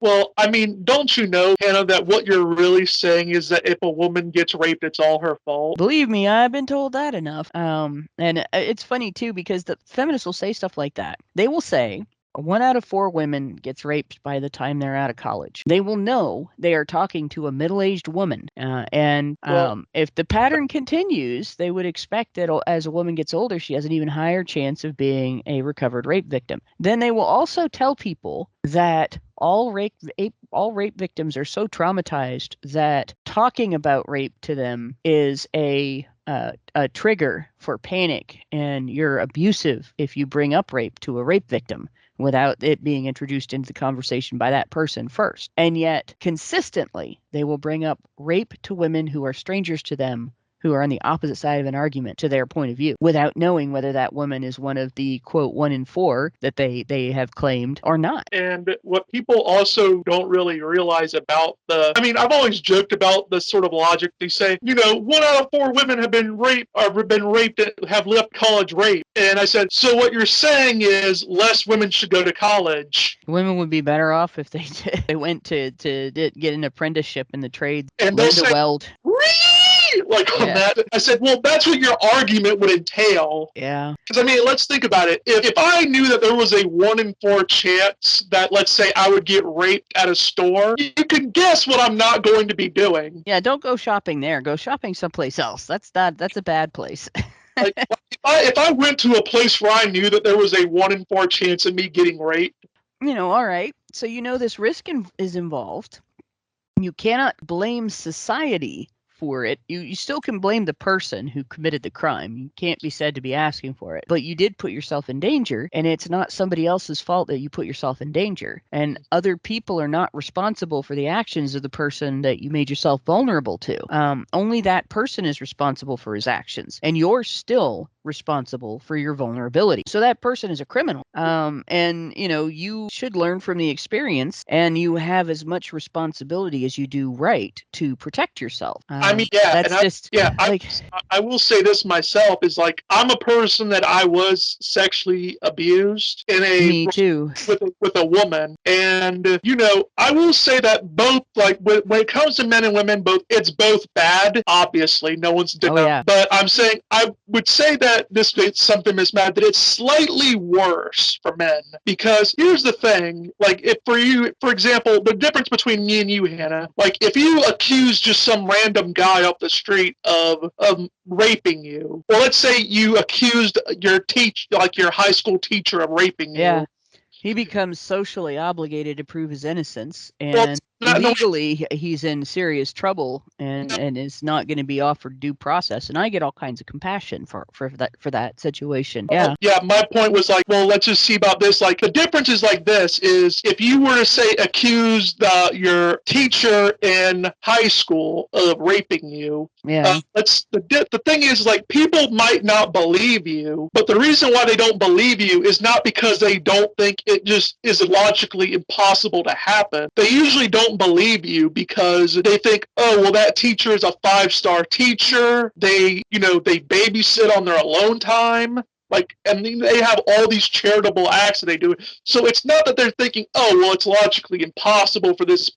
Well, I mean, don't you know, Hannah, that what you're really saying is that if a woman gets raped, it's all her fault? Believe me, I've been told that enough. And it's funny too because the feminists will say stuff like that. They will say 1 out of 4 women gets raped by the time they're out of college. They will know they are talking to a middle-aged woman, and Well, if the pattern continues, they would expect that as a woman gets older, she has an even higher chance of being a recovered rape victim. Then they will also tell people that all rape victims are so traumatized that talking about rape to them is a trigger for panic, and you're abusive if you bring up rape to a rape victim without it being introduced into the conversation by that person first. And yet, consistently, they will bring up rape to women who are strangers to them, who are on the opposite side of an argument to their point of view, without knowing whether that woman is one of the quote 1 in 4 that they have claimed or not. and what people also don't really realize about I mean, I've always joked about this sort of logic. They say, 1 out of 4 women have been raped have left college raped. And I said, so what you're saying is less women should go to college. Women would be better off if they went to get an apprenticeship in the trades, And they'll learn to say, weld. like on Yeah. that. I said, well, that's what your argument would entail. Yeah. Because, I mean, let's think about it. If I knew that there was a 1 in 4 chance that, let's say, I would get raped at a store, you can guess what I'm not going to be doing. Yeah, don't go shopping there. Go shopping someplace else. That's a bad place. Like, if I went to a place where I knew that there was a 1 in 4 chance of me getting raped. All right. So this risk is involved. You cannot blame society for it. You still can blame the person who committed the crime. You can't be said to be asking for it. But you did put yourself in danger, and it's not somebody else's fault that you put yourself in danger. And other people are not responsible for the actions of the person that you made yourself vulnerable to. Only that person is responsible for his actions, and you're still responsible for your vulnerability. So that person is a criminal. And you should learn from the experience, and you have as much responsibility as you do right to protect yourself. I mean, yeah, That's just like, I will say this myself is like I'm a person that I was sexually abused in me too. with a woman, and I will say that both, like when it comes to men and women, it's both bad. Obviously, no one's denying. Oh, yeah. But I would say that this is something Miss Mad that it's slightly worse for men, because here's the thing: like if for you, for example, the difference between me and you, Hannah, like if you accuse just some random guy off the street of raping you, or let's say you accused your high school teacher of raping you. Yeah. He becomes socially obligated to prove his innocence, Well, and legally he's in serious trouble and is not going to be offered due process. And I get all kinds of compassion for that situation. Yeah. Yeah, my point was like, well, let's just see about this. Like the difference is like this is if you were to say accuse your teacher in high school of raping you, Yeah. The thing is, like, people might not believe you, but the reason why they don't believe you is not because they don't think it just is logically impossible to happen. They usually don't believe you because they think, oh, well, that teacher is a 5-star teacher. They babysit on their alone time. Like, and they have all these charitable acts that they do. So it's not that they're thinking, oh, well, it's logically impossible for this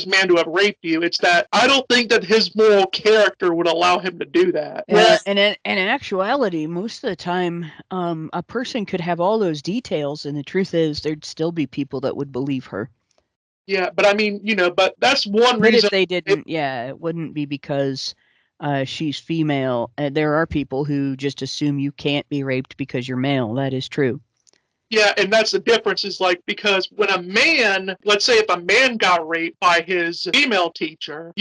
man to have raped you. It's that I don't think that his moral character would allow him to do that. And in actuality, most of the time, a person could have all those details, and the truth is, there'd still be people that would believe her. Yeah, but I mean, but that's one But reason. if they didn't, it wouldn't be because she's female. There are people who just assume you can't be raped because you're male. That is true. Yeah, and that's the difference is like, because when a man, let's say if a man got raped by his female teacher,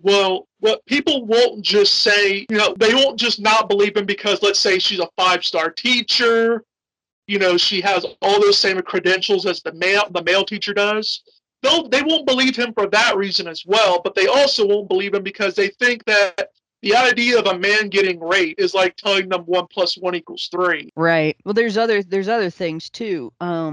well, what people won't just say, they won't just not believe him because, let's say, she's a 5-star teacher, she has all those same credentials as the male teacher does. They won't believe him for that reason as well, but they also won't believe him because they think that the idea of a man getting raped is like telling them 1 + 1 = 3. Right. Well, there's other things too.